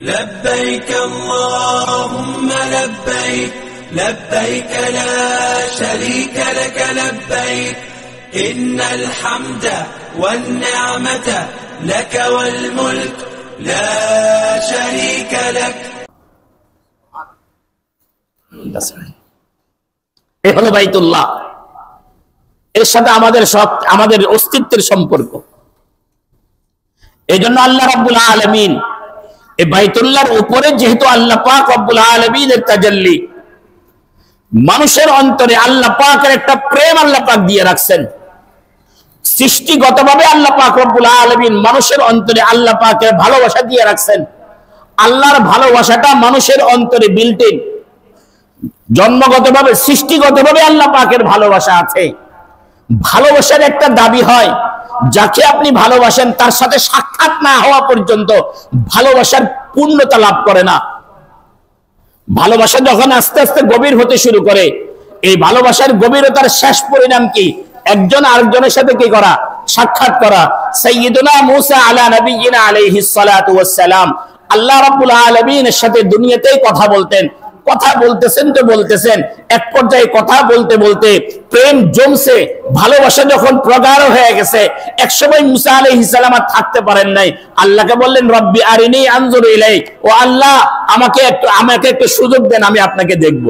لبيك اللهم لبيك لبيك لا شريك لك لبيك إن الحمد والنعمة لك والملك لا شريك لك এই হলো বাইতুল্লাহ। এর সাথে আমাদের অস্তিত্বের সম্পর্ক। এই জন্য আল্লাহ রাব্বুল আলামিন এই বাইতুল্লাহর উপরে যেহেতু আল্লাহ পাক রব্বুল আলামিনের তাজাল্লি, মানুষের অন্তরে আল্লাহ পাকের একটা প্রেম আল্লাহ পাক দিয়ে রাখছেন। সৃষ্টিগতভাবে আল্লাহ পাক রব্বুল আলামিন মানুষের অন্তরে আল্লাহ পাকের ভালোবাসা দিয়ে রাখছেন। আল্লাহর ভালোবাসাটা মানুষের অন্তরে বিল্ট ইন, জন্মগতভাবে সৃষ্টিগতভাবে আল্লাহ পাকের ভালোবাসা আছে। ভালোবাসার একটা দাবি হয়, যাকে আপনি ভালোবাসেন তার সাথে সাক্ষাৎ না হওয়া পর্যন্ত ভালোবাসার পূর্ণতা লাভ করে না। ভালোবাসা যখন আস্তে আস্তে গভীর হতে শুরু করে, এই ভালোবাসার গভীরতার শেষ পরিণাম কি? একজন আরেকজনের সাথে কি করা? সাক্ষাৎ করা। সাইয়্যিদুনা মূসা আলা নবিয়িনা আলাইহিস সালাতু ওয়াস সালাম আল্লাহ রাব্বুল আলামিনের সাথে দুনিয়াতেই কথা বলতেন। কথা বলতেছেন তো বলতেছেন, এক পর্যায়ে কথা বলতে বলতে প্রেম জমছে, ভালোবাসা যখন প্রগাঢ় হয়ে গেছে, একসময় মুসা আলাইহিস সালাম আর থাকতে পারেন নাই। আল্লাহকে বললেন, রব্বি আরিনি আনজুর ইলাইক, ও আল্লাহ আমাকে একটু সুযোগ দেন, আমি আপনাকে দেখব।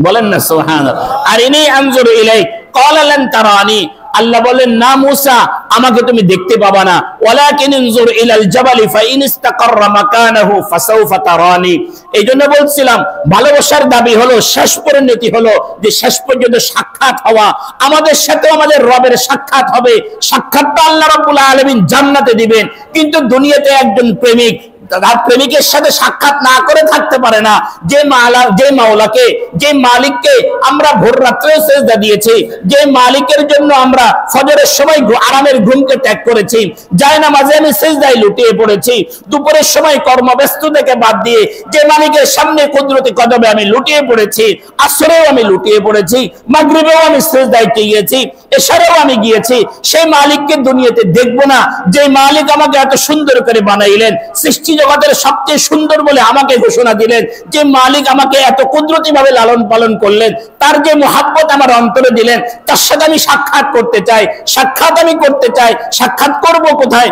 বলেন না সুবহানাল্লাহ। আরিনি আনজুর ইলাইক ক্বালা লান তারানি, আল্লাহ বলেন, না মুসা আমাকে তুমি দেখতে পাবা না, ওয়ালাকিন ইনজুর ইলাল জাবালি ফাইন ইসতাকাররা মাকানাহু ফাসাউফা তারানি। এইজন্য বলছিলাম ভালোবাসার দাবি হলো, শেষ পরিণতি হলো যে শেষ পর্যন্ত সাক্ষাৎ হওয়া। আমাদের সাথে আমাদের রবের সাক্ষাৎ হবে। সাক্ষাৎটা আল্লাহ রাব্বুল আলামিন জান্নাতে দিবেন। কিন্তু দুনিয়াতে একজন প্রেমিক তার প্রেমিকের সাথে সাক্ষাৎ না করে থাকতে পারে না। যে মাওলাকে, যে মালিককে আমরা ভোর রাত্রেও সেজদা দিয়েছি, যে মালিকের জন্য আমরা ফজরের সময় আরামের ঘুমকে ত্যাগ করেছি, জায়নামাজে আমি সেজদায় লুটিয়ে পড়েছি, দুপুরের সময় কর্মব্যস্ততাকে বাদ দিয়ে যে মালিকের সামনে কুদরতি কদমে আমি লুটিয়ে পড়েছি, আসরেও আমি লুটিয়ে পড়েছি, মাগরিবেও আমি সেজদায় গিয়েছি, এশারেও আমি গিয়েছি, সেই মালিককে দুনিয়াতে দেখব না? যে মালিক আমাকে এত সুন্দর করে বানাইলেন, সৃষ্টি জগতের সবচেয়ে সুন্দর বলে আমাকে ঘোষণা দিলেন, যে মালিক আমাকে এত কুদরতি ভাবে লালন পালন করলেন, তার যে মুহাব্বত আমার অন্তরে দিলেন, তার সাথে আমি সাক্ষাৎ করতে চাই। সাক্ষাৎ আমি করতে চাই, সাক্ষাৎ করব কোথায়?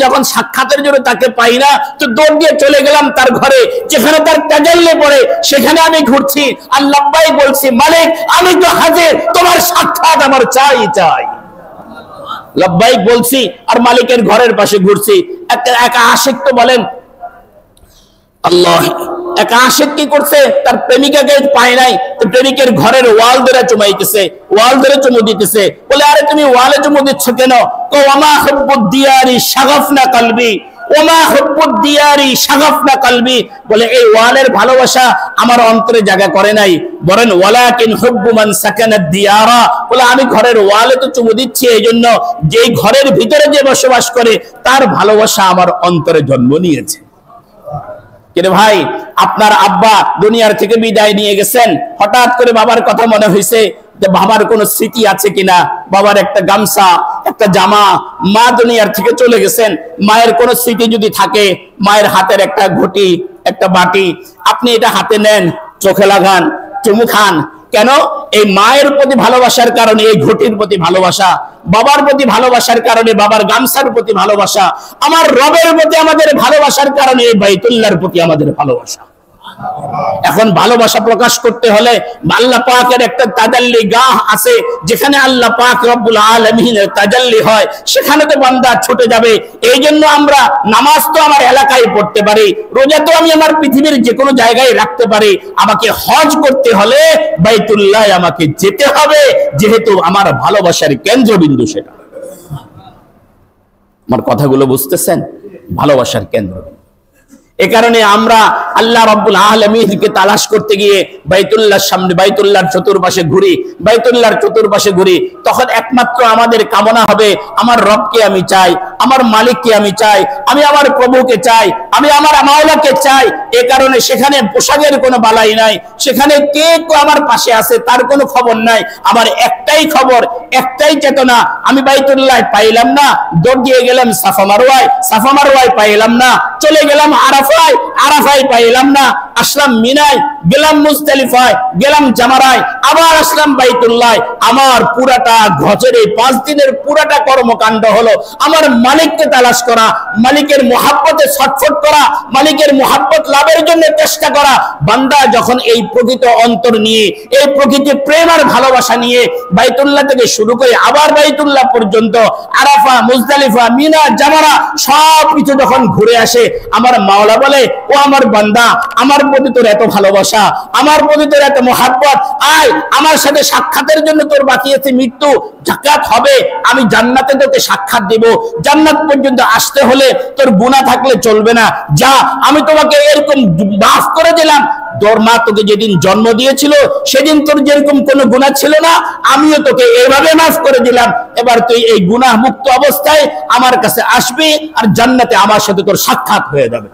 যখন সাক্ষাতের জন্য তাকে পাই না, তো দৌড় দিয়ে চলে গেলাম তার ঘরে, যেখানে তার তাজাল্লি পড়ে, সেখানে আমি ঘুরছি আর লাব্বাইক বলছি, মালিক আমি তো হাজির, তোমার সাক্ষাৎ আমার চাই। লাব্বাইক বলছি আর মালিকের ঘরের পাশে ঘুরছি। এক আশিক তো বলেন আল্লাহ, এক আশিক কি করছে? তার প্রেমিকাকে পায় নাই, তো প্রেমিকের ঘরের ওয়াল ধরে চুমাইতেছে, ওয়াল ধরে চুমু দিতেছে। বলে, আরে তুমি ওয়ালে চুমু দিচ্ছ কেন? ওমা হুব্বুদ দিয়ারি শাগাফনা কলবি, ওমা হুব্বুদ দিয়ারি শাগাফনা কলবি। বলে, এই ওয়ালের ভালোবাসা আমার অন্তরে জায়গা করে নাই, বলেন ওয়ালাকিন হুব্বু মান সাকানাদ দিয়ারা। বলে, আমি ঘরের ওয়ালে তো চুমু দিচ্ছি এই জন্য যে ঘরের ভিতরে যে বসবাস করে তার ভালোবাসা আমার অন্তরে জন্ম নিয়েছে। কিন্তু ভাই, আপনার আব্বা দুনিয়ার থেকে বিদায় নিয়ে গেছেন, হঠাৎ করে বাবার কথা মনে হয়েছে যে বাবার কোনো স্মৃতি আছে কিনা, বাবার একটা গামছা, একটা জামা, মা দুনিয়ার থেকে চলে গেছেন, মায়ের কোনো স্মৃতি যদি থাকে, মায়ের হাতের একটা ঘটি, একটা বাটি, আপনি এটা হাতে নেন, চোখে লাগান, চুমু খান। কেন? এই মায়ের প্রতি ভালোবাসার কারণে এই ঘটির প্রতি ভালোবাসা, বাবার প্রতি ভালোবাসার কারণে বাবার গামছার প্রতি ভালোবাসা, আমার রবের প্রতি আমাদের ভালোবাসার কারণে এই বাইতুল্লাহর প্রতি আমাদের ভালোবাসা। এখন ভালোবাসা প্রকাশ করতে হলে আল্লাহ পাকের একটা তাজাল্লি গাহ আছে, যেখানে আল্লাহ পাক রব্বুল আলামিনের তাজাল্লি হয়, সেখানে তো বান্দা ছুটে যাবে। এই জন্য আমরা নামাজ তো আমার এলাকায় পড়তে পারি, রোজা তো আমি আমার পৃথিবীর যে কোনো জায়গায় রাখতে পারি, আমাকে হজ করতে হলে বাইতুল্লাহ আমাকে যেতে হবে, যেহেতু আমার ভালোবাসার কেন্দ্রবিন্দু সেটা। আমার কথাগুলো বুঝতেছেন? ভালোবাসার কেন্দ্রবিন্দু। এ কারণে আমরা আল্লাহ রাব্বুল আলামিনকে তালাশ করতে গিয়ে বাইতুল্লাহর সামনে, বাইতুল্লাহর চতুর্পাশে ঘুরি, তখন একমাত্র আমাদের কামনা হবে, আমার রবকে আমি চাই, আমার মালিককে আমি চাই, আমি আমার প্রভুকে চাই, আমি আমার মাওলাকে চাই। এ কারণে সেখানে পোশাকের কোনো বালাই নাই, সেখানে কে আমার পাশে আছে তার কোনো খবর নাই। আমার একটাই খবর, একটাই চেতনা, আমি বাইতুল্লাহ পাইলাম না, দৌড় দিয়ে গেলাম সাফা মারওয়ায় পাইলাম না, চলে গেলাম আরাফা আরাফায়, আরাফায় পাইলাম না, আসলাম মিনায়, গেলাম মুজদালিফায়, গেলাম জামারায়, আবার আসলাম বাইতুল্লাহ। আমার পুরাটা গজরে 5 দিনের পুরাটা কর্মকাণ্ড হলো আমার মালিককে তালাশ করা, মালিকের মুহাব্বতে ছটফট করা, মালিকের মুহাব্বত লাভের জন্য চেষ্টা করা। বান্দা যখন এই প্রকৃত অন্তর নিয়ে, এই প্রকৃত প্রেম আর ভালোবাসা নিয়ে বাইতুল্লাহ থেকে শুরু করে আবার বাইতুল্লাহ পর্যন্ত, আরাফা, মুজদালিফা, মিনা, জামারা সব কিছু যখন ঘুরে আসে, আমার মাওলা বলে, ও আমার বান্দা, আমার প্রতি তোর এত ভালোবাসা, আমার প্রতি তোর এত মুহাব্বত, আয় আমার সাথে সাক্ষাতের জন্য তোর বাকি আছে মৃত্যু, জাকাত হবে, আমি জান্নাতে তোকে সাক্ষাৎ দেব। জান্নাত পর্যন্ত আসতে হলে তোর গুনাহ থাকলে চলবে না, যা আমি তোমাকে এরকম মাফ করে দিলাম। তোর মা তোকে যেদিন জন্ম দিয়েছিল সেদিন তোর যেরকম কোনো গুনাহ ছিল না, আমিও তোকে এইভাবে মাফ করে দিলাম। এবার তুই এই গুনাহ মুক্ত অবস্থায় আমার কাছে আসবি আর জান্নাতে আমার সাথে তোর সাক্ষাৎ হয়ে যাবে।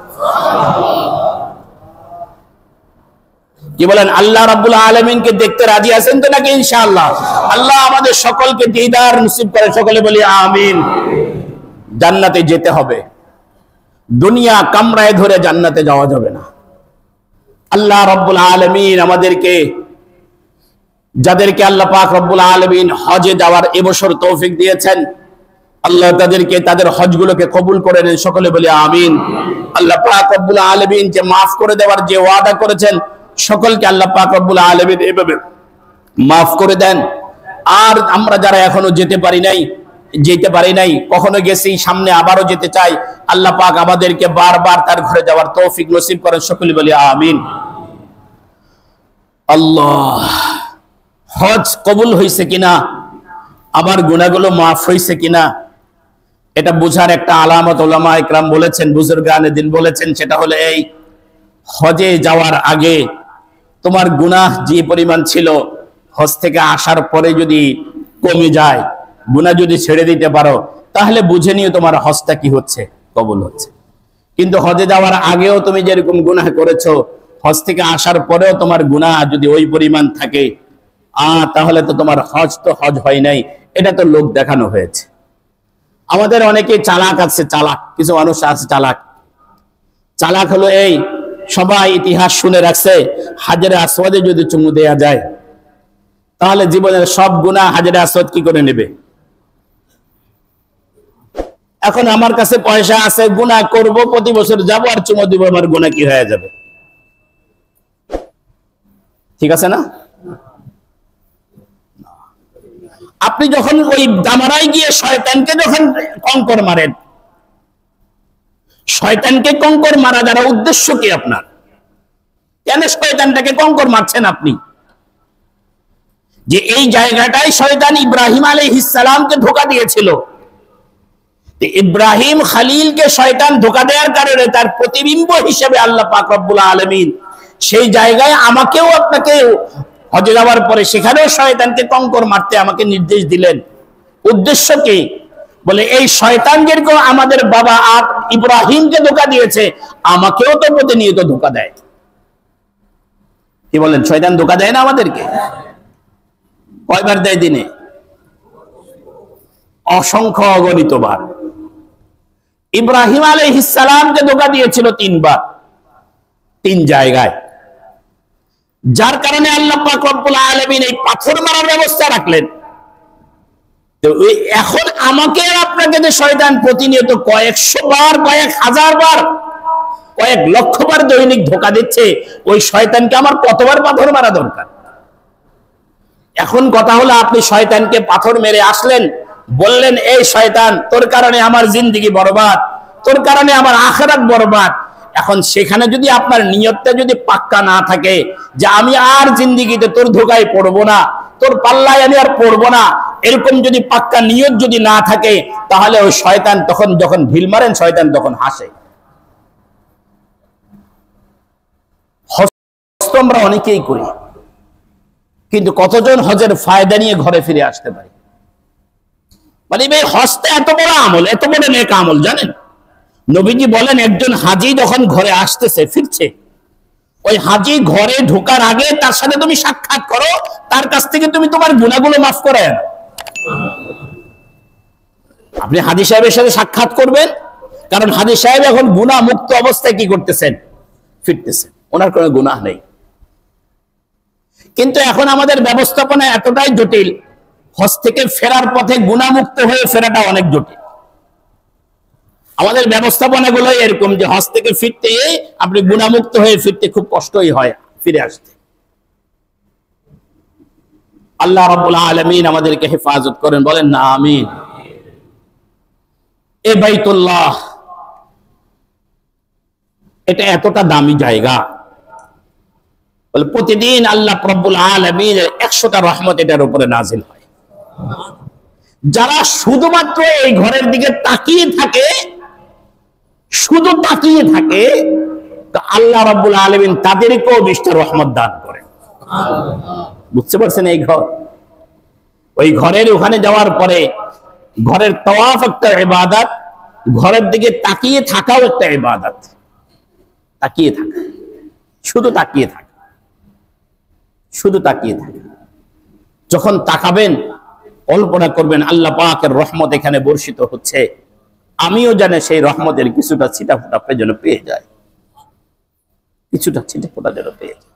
কি বলেন? আল্লাহ রাব্বুল আলামিনকে দেখতে রাজি আছেন তো নাকি? ইনশাআল্লাহ। আল্লাহ আমাদের সকলকে দিদার নসিব করে, সকলে বলি আমিন। জান্নাতে যেতে হবে, দুনিয়া কামরায় ধরে জান্নাতে যাওয়া যাবে না। আল্লাহ রাব্বুল আলামিন আমাদেরকে, যাদেরকে আল্লাহ পাক রব্বুল আলামিন হজে যাওয়ার এবছর তৌফিক দিয়েছেন, আল্লাহ তাদেরকে তাদের হজগুলোকে কবুল করে নেন, সকলে বলি আমিন। আল্লাহ পাক রব্বুল আলামিন যে মাফ করে দেওয়ার যে ওয়াদা করেছেন, সকলকে আল্লাহ পাক রব্বুল আলামিন এভাবে মাফ করে দেন। আর আমরা যারা এখনো যেতে পারি নাই, কখনো গেছি, সামনে আবারও যেতে চাই, আল্লাহ পাক আমাদেরকে বারবার তার ঘরে যাওয়ার তৌফিক নসিব করেন, সকলে বলি আমিন। আল্লাহ, হজ কবুল হয়েছে কিনা, আমার গুনাহগুলো মাফ হয়েছে কিনা, এটা বোঝার একটা আলামত উলামা ইকরাম বলেছেন, বুজুর্গানে দিন বলেছেন, সেটা হলো এই, হজে যাওয়ার আগে তোমার গুনাহ যে পরিমাণ ছিল, হজ থেকে আসার পরে যদি কমে যায়, গুনাহ যদি ছেড়ে দিতে পারো, তাহলে বুঝে নিও তোমার হজটা কি হচ্ছে, কবুল হচ্ছে। কিন্তু হজে যাওয়ার আগেও তুমি যেরকম গুনাহ করেছো, হজ থেকে আসার পরেও তোমার গুনাহ যদি ওই পরিমাণ থাকে, তাহলে তো তোমার হজ তো হজ হয় নাই, এটা তো লোক দেখানো হয়েছে। আমাদের অনেকে চালাক আছে, চালাক কিছু মানুষ আছে চালাক। চালাক হলো এই, সবাই ইতিহাস শুনে রাখছে, হাজরে আসওয়াদে যদি চুমু দেয়া যায়, তাহলে জীবনের সব গুনাহ হাজরে আসওয়াদ কি করে নেবে। এখন আমার কাছে পয়সা আছে, গুনাহ করব, প্রতি বছর যাব আর চুমু দিব, আমার গুনাহ কি হয়ে যাবে? ঠিক আছে না? আপনি যখন ওই দামারায় গিয়ে শয়তানকে যখন কঙ্কর মারেন, শয়তানকে কঙ্কর মারা যারা উদ্দেশ্য কি আপনার? কেন শয়তানটাকে কঙ্কর মারছেন আপনি? যে এই জায়গাটাই শয়তান ইব্রাহিম আলাইহিস সালামকে ধোঁকা দিয়েছিল। ইব্রাহিম খলিলকে শয়তান ধোঁকা দেওয়ার কারণে তার প্রতিবিম্ব হিসেবে আল্লাহ পাক রব্বুল আলামিন সেই জায়গায় আমাকেও আপনাকেও হজে যাওয়ার পরে সেখানেও শয়তানকে কঙ্কর মারতে আমাকে নির্দেশ দিলেন। উদ্দেশ্য কি? বলে এই শয়তান যেরকম আমাদের বাবা ইব্রাহিমকে ধোঁকা দিয়েছে, আমাকেও তো প্রতিনিয়ত ধোঁকা দেয়। কি বলেন? শয়তান ধোঁকা দেয় না আমাদেরকে? কয়বার দেয় দিনে? অসংখ্য অগণিতবার। ইব্রাহিম আলাইহিস সালামকে ধোঁকা দিয়েছিল 3 বার, 3 জায়গায়, যার কারণে আল্লাহ পাক রব্বুল আলামিন এই পাথর মারার ব্যবস্থা রাখলেন। তো এখন আমাকে আর আপনাকে যে শয়তান প্রতিনিয়ত কয়েকশো বার, কয়েক হাজার বার, কয়েক লক্ষ বার দৈনিক ধোঁকা দিচ্ছে, ওই শয়তানকে আমার কতবার পাথর মারা দরকার? এখন কথা হলো, আপনি শয়তানকে পাথর মেরে আসলেন, বললেন এই শয়তান তোর কারণে আমার জিন্দেগি বরবাদ, তোর কারণে আমার আখিরাত বরবাদ। এখন সেখানে যদি আপনার নিয়তটা যদি পাক্কা না থাকে যে আমি আর জিন্দেগিতে তোর ধোঁকায় পড়বো না, তোর পাল্লায় আমি আর পড়বো না, এরকম যদি পাক্কা নিয়ত যদি না থাকে, তাহলে ওই শয়তান তখন যখন ঢিল মারেন, শয়তান তখন হাসে। হজ তো আমরা অনেকেই করি, কিন্তু কতজন হজের ফায়দা নিয়ে ঘরে ফিরে আসতে পারি? মানে এই হজটা এত বড় আমল, এত বড় নেক আমল, জানেন? নবীজি বলেন, একজন হাজী যখন ঘরে আসতেছে, ফিরছে, ওই হাজী ঘরে ঢোকার আগে তার সাথে তুমি সাক্ষাৎ করো, তার কাছ থেকে তুমি তোমার গুনাহগুলো মাফ করে আনো। আপনি হাজী সাহেবের সাথে সাক্ষাৎ করবেন, কারণ হাজী সাহেব এখন গুনাহ মুক্ত অবস্থায় কি করতেছেন? ফিরতেছেন, ওনার কোনো গুনাহ নেই। কিন্তু এখন আমাদের ব্যবস্থাপনা এতটাই জটিল, হজ থেকে ফেরার পথে গুনাহমুক্ত হয়ে ফেরাটা অনেক জটিল। আমাদের ব্যবস্থাপনাগুলো এরকম যে হজ থেকে ফিরতে আপনি গুনাহমুক্ত হয়ে ফিরতে খুব কষ্টই হয় ফিরে আসতে। আল্লাহ রাব্বুল আলামিন আমাদেরকে হেফাজত করেন, বলেন না আমিন। এই বাইতুল্লাহ এটা এতটা দামি জায়গা, বলে প্রতিদিন আল্লাহ রাব্বুল আলামিনের 100টা রহমত এটার উপরে নাজিল হয়। যারা শুধুমাত্র এই ঘরের দিকে তাকিয়ে থাকে, শুধু তাকিয়ে থাকে, তো আল্লাহ রাব্বুল আলামিন তাদেরকেও 20টা রহমত দান করেন। বুঝতে পারছেন? এই ঘর, ওই ঘরের ওখানে যাওয়ার পরে ঘরের তাওয়াফ একটা ইবাদত, ঘরের দিকে তাকিয়ে থাকাও একটা ইবাদত। তাকিয়ে থাকা, শুধু তাকিয়ে থাকা, শুধু তাকিয়ে থাকা। যখন তাকাবেন কল্পনা করবেন আল্লাহ পাকের রহমত এখানে বর্ষিত হচ্ছে, আমিও জানি সেই রহমতের কিছুটা ছিটাফোঁটা যেন পেয়ে যায়, কিছুটা ছিটাফোঁটা যেন পেয়ে যায়।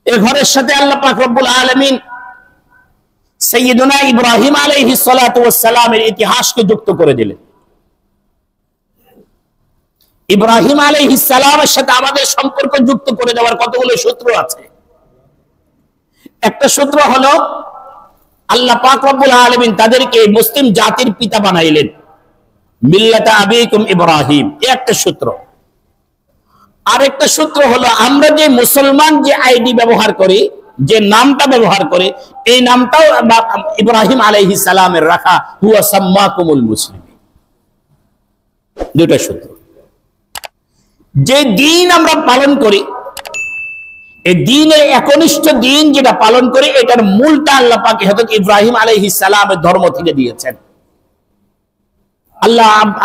এই ঘরের সাথে আল্লাহ পাক রব্বুল আলামিন সাইয়্যিদুনা ইব্রাহিম আলাইহিস সালাতু ওয়াস সালামের ইতিহাসকে যুক্ত করে দিলেন। ইব্রাহিম আলাইহিস সালামের সাথে আমাদের সম্পর্ক যুক্ত করে দেওয়ার কতগুলো সূত্র আছে। একটা সূত্র হলো আল্লাহ পাক রব্বুল আলামিন তাদেরকে মুসলিম জাতির পিতা বানাইলেন, মিল্লাতা আবিকুম ইব্রাহিম, এই একটা সূত্র। আরেকটা সূত্র হলো আমরা যে মুসলমান যে আইডি ব্যবহার করি, যে নামটা ব্যবহার করি, এই নামটাও ইব্রাহিম আলাইহিস সালামের রাখা, হুয়া সাম্মাকুমুল মুসলিমিন। দুটো সূত্র। যে দিন আমরা পালন করি, এই দিনের একনিষ্ঠ দিন যেটা পালন করি, এটার মূলটা আল্লাহ পাক হযরত ইব্রাহিম আলাইহিস সালামের ধর্ম থেকে দিয়েছেন।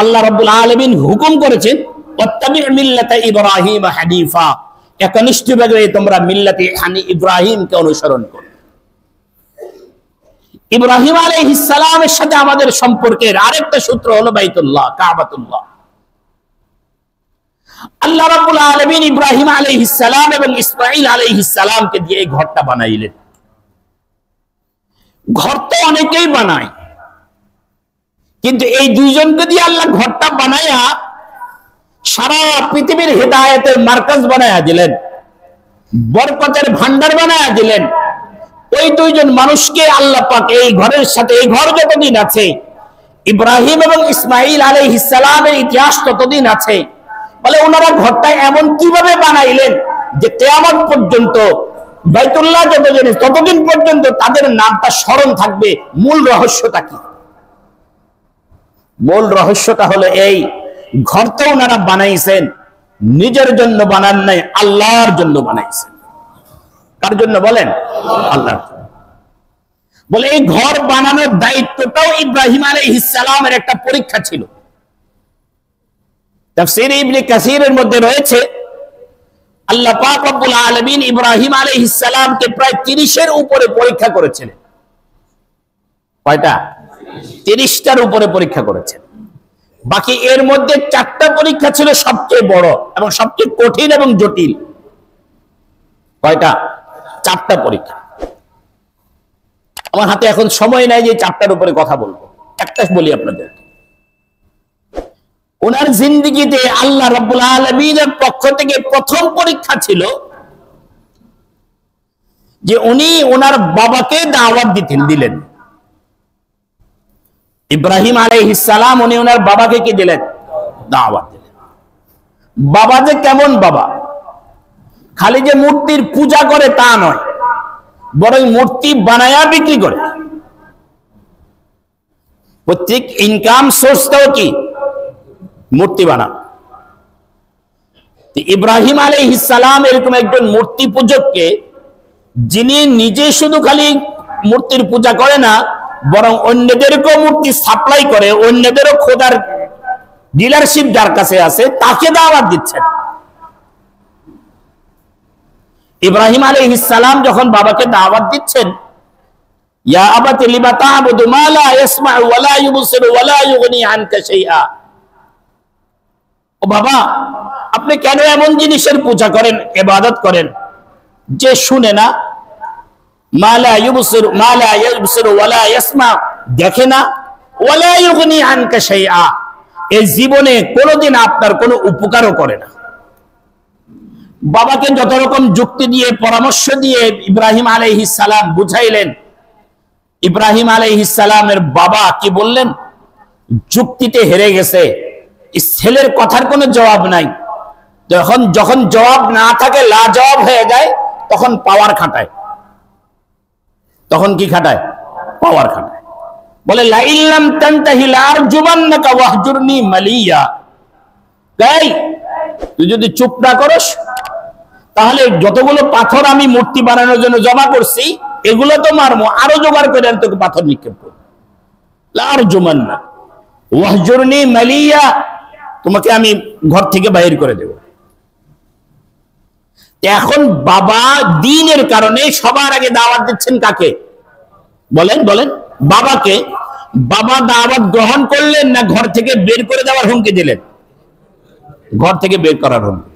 আল্লাহ রাব্বুল আলামিন হুকুম করেছেন ওয়াত্তাবি' মিল্লাতা ইব্রাহিম হানিফা, একনিষ্ঠভাবে তোমরা মিল্লাতে ইব্রাহিমকে অনুসরণ করো। ইব্রাহিম আলাইহিস সালামের সাথে আমাদের সম্পর্কের আরেকটা সূত্র হলো বাইতুল্লাহ, কাবাতুল্লাহ। আল্লাহ রাব্বুল আলামিন ইব্রাহিম আলাইহিস সালাম এবং ইসমাঈল আলাইহিস সালামকে দিয়ে এই ঘরটা বানাইলেন। ঘর তো অনেকেই বানায়, কিন্তু এই দুইজনকে দিয়ে আল্লাহ ঘরটা বানায়া সারা পৃথিবীর হেদায়েতের মার্কাজ বানায়া দিলেন, বরকতের ভান্ডার বানায়া দিলেন। ওই দুইজন মানুষকে আল্লাহ পাক এই ঘরের সাথে, এই ঘর যতদিন আছে, ইব্রাহিম এবং ইসমাঈল আলাইহিস সালামের ইতিহাস ততদিন আছে। বলে ওনারা ঘরটা এমন কিভাবে বানাইলেন যে কিয়ামত পর্যন্ত বাইতুল্লাহ ততদিন পর্যন্ত তাদের নামটা স্মরণ থাকবে। মূল রহস্যটা কি? মূল রহস্যটা হলো এই, ঘরটা ওনারা বানাইছেন নিজের জন্য বানান নাই, আল্লাহর জন্য বানাইছেন। কার জন্য বলেন? আল্লাহর জন্য। বলে এই ঘর বানানোর দায়িত্বটাও ইব্রাহিম আলাইহিস সালামের একটা পরীক্ষা ছিল। তাফসীর ইবনে কাসীরের মধ্যে রয়েছে আল্লাহ পাক রব্বুল আলামিন ইব্রাহিম আলাইহিস সালামকে প্রায় 30-এর উপরে পরীক্ষা করেছিলেন। কয়টা? 30টার উপরে পরীক্ষা করেছেন। বাকি এর মধ্যে 4টা পরীক্ষা ছিল সবচেয়ে বড় এবং সবচেয়ে কঠিন এবং জটিল। কয়টা? 4টা পরীক্ষা। আমার হাতে এখন সময় নাই যে 4টার উপরে কথা বলবো, একটা বলি আপনাদের। ওনার জিন্দেগিতে আল্লাহ রাব্বুল আলামিনের পক্ষ থেকে প্রথম পরীক্ষা ছিল যে উনি ওনার বাবাকে দাওয়াত দিলেন। ইব্রাহিম আলাইহিস সালাম উনি ওনার বাবাকে কি দিলেন? দাওয়াত দিলেন। বাবা যে কেমন বাবা, খালি যে মূর্তির পূজা করে তা নয়, বরং মূর্তি বানায়া বিক্রি করে। প্রত্যেক ইনকাম সোর্সটাও কি? মূর্তি বানানো। ইব্রাহিম আলাইহিস সালাম এরকম একজন মূর্তি পূজককে, যিনি নিজে শুধু খালি মূর্তির পূজা করে না, বরং অন্যদেরকেও মূর্তি সাপ্লাই করে, অন্যদেরও খোদার ডিলারশিপ যার কাছে আছে তাকে দাওয়াত দিচ্ছেন। ইব্রাহিম আলাইহিস সালাম যখন বাবাকে দাওয়াত দিচ্ছেন, ইয়া আবাতি লিমা তা'বুদু মা লা ইয়াসমা'ু ওয়া লা ইউবসিরু ওয়া লা ইউগনি আনকা শাইআ, ও বাবা, আপনি কেন এমন জিনিসের পূজা করেন, ইবাদত করেন যে শুনে না, মালা ইউবসির মালা ইউবসির ওয়ালা ইয়াসমা, দেখে না, ওয়ালা ইউগনি আনকা শাইআ, এই জীবনে কোনোদিন আপনার কোনো উপকারও করে না। বাবাকে যত রকম যুক্তি দিয়ে পরামর্শ দিয়ে ইব্রাহিম আলাইহিস সালাম বুঝাইলেন, ইব্রাহিম আলাইহিস সালামের বাবা কি বললেন? যুক্তিতে হেরে গেছে, ছেলের কথার কোনো জবাব নাই। যখন জবাব না থাকে, লাজবাব হয়ে যায়, তখন পাওয়ার খাটায়। তখন কি খাটায়? পাওয়ার খাটায়। বলে লা ইল্লাম তানতাহি লারজুমান্নাকা ওয়াহজুরনি মালিয়া, তাই তুই যদি চুপ না করস তাহলে যতগুলো পাথর আমি মূর্তি বানানোর জন্য জমা করছি এগুলো তো মারমো, আরো জোগাড় করে আর তোকে পাথর নিক্ষেপ করবো। লারজুমান্না ওয়াহজুরনি মালিয়া, তোমাকে আমি ঘর থেকে বাইর করে দেব। এখন বাবা দ্বীনের কারণে সবার আগে দাওয়াত দিচ্ছেন কাকে? বলেন বলেন, বাবাকে। বাবা দাওয়াত গ্রহণ করলেন না ঘর থেকে বের করে দেওয়ার হুমকি দিলেন? ঘর থেকে বের করার হুমকি।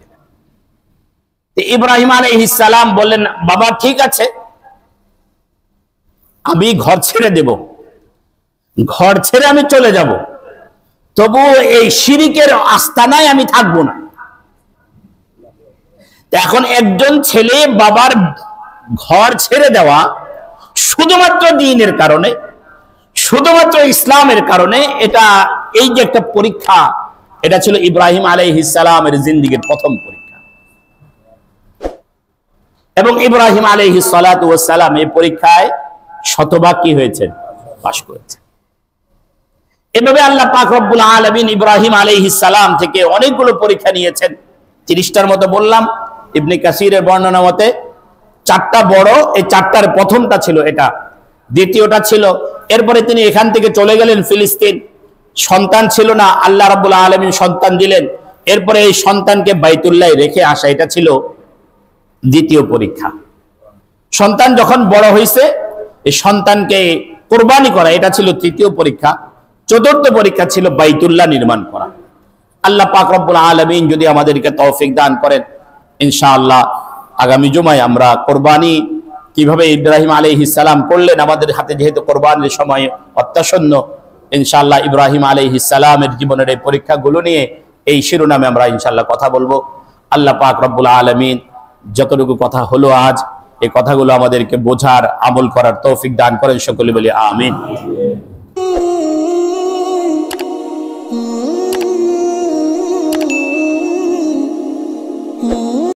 ইব্রাহিম আলাইহিস সালাম বললেন, বাবা ঠিক আছে, আমি ঘর ছেড়ে দেব, ঘর ছেড়ে আমি চলে যাব, তবু এই শিরিকের আস্তানায় আমি থাকবো না। এখন একজন ছেলে বাবার ঘর ছেড়ে দেওয়া শুধুমাত্র দ্বীনের কারণে, শুধুমাত্র ইসলামের কারণে, এটা এই যে একটা পরীক্ষা, এটা ছিল ইব্রাহিম আলাইহিস সালামের জিন্দেগীর প্রথম পরীক্ষা। এবং ইব্রাহিম আলাইহিস সালাতু ওয়াস সালাম এই পরীক্ষায় শতভাগ কি হয়েছেন? পাশ করেছেন। এভাবে আল্লাহ পাক রব্বুল আলামিন ইব্রাহিম আলাইহিস সালাম থেকে অনেকগুলো পরীক্ষা নিয়েছেন। 30টার মতো বললাম। ইবনে কাসিরের বর্ণনা মতে 4টা বড়, এই 4টার প্রথমটা ছিল এটা, দ্বিতীয়টা ছিল, এরপরে তিনি এখান থেকে চলে গেলেন ফিলিস্তিন, সন্তান ছিল না, আল্লাহ রাব্বুল আলামিন সন্তান দিলেন, এরপরে এই সন্তানকে বাইতুল্লাহ রেখে আসা, এটা ছিল দ্বিতীয় পরীক্ষা। সন্তান যখন বড় হয়েছে, এই সন্তানকে কুরবানি করা, এটা ছিল তৃতীয় পরীক্ষা। চতুর্থ পরীক্ষা ছিল বাইতুল্লাহ নির্মাণ করা। আল্লাহ পাক রব্বুল আলামিন যদি আমাদেরকে তৌফিক দান করেন, ইনশাআল্লাহ আগামী জুমায় আমরা কোরবানি কিভাবে ইব্রাহিম আলাইহিস সালাম করলেন, আমাদের হাতে যেহেতু কোরবানির সময় অত্যাসন্ন, ইনশাআল্লাহ ইব্রাহিম আলাইহিস সালামের জীবনের এই পরীক্ষাগুলো নিয়ে এই শিরোনামে আমরা ইনশাআল্লাহ কথা বলবো। আল্লাহ পাক রব্বুল আলামিন যতটুকু কথা হলো আজ, এই কথাগুলো আমাদেরকে বোঝার, আমল করার তৌফিক দান করেন, সকলে বলি আমিন।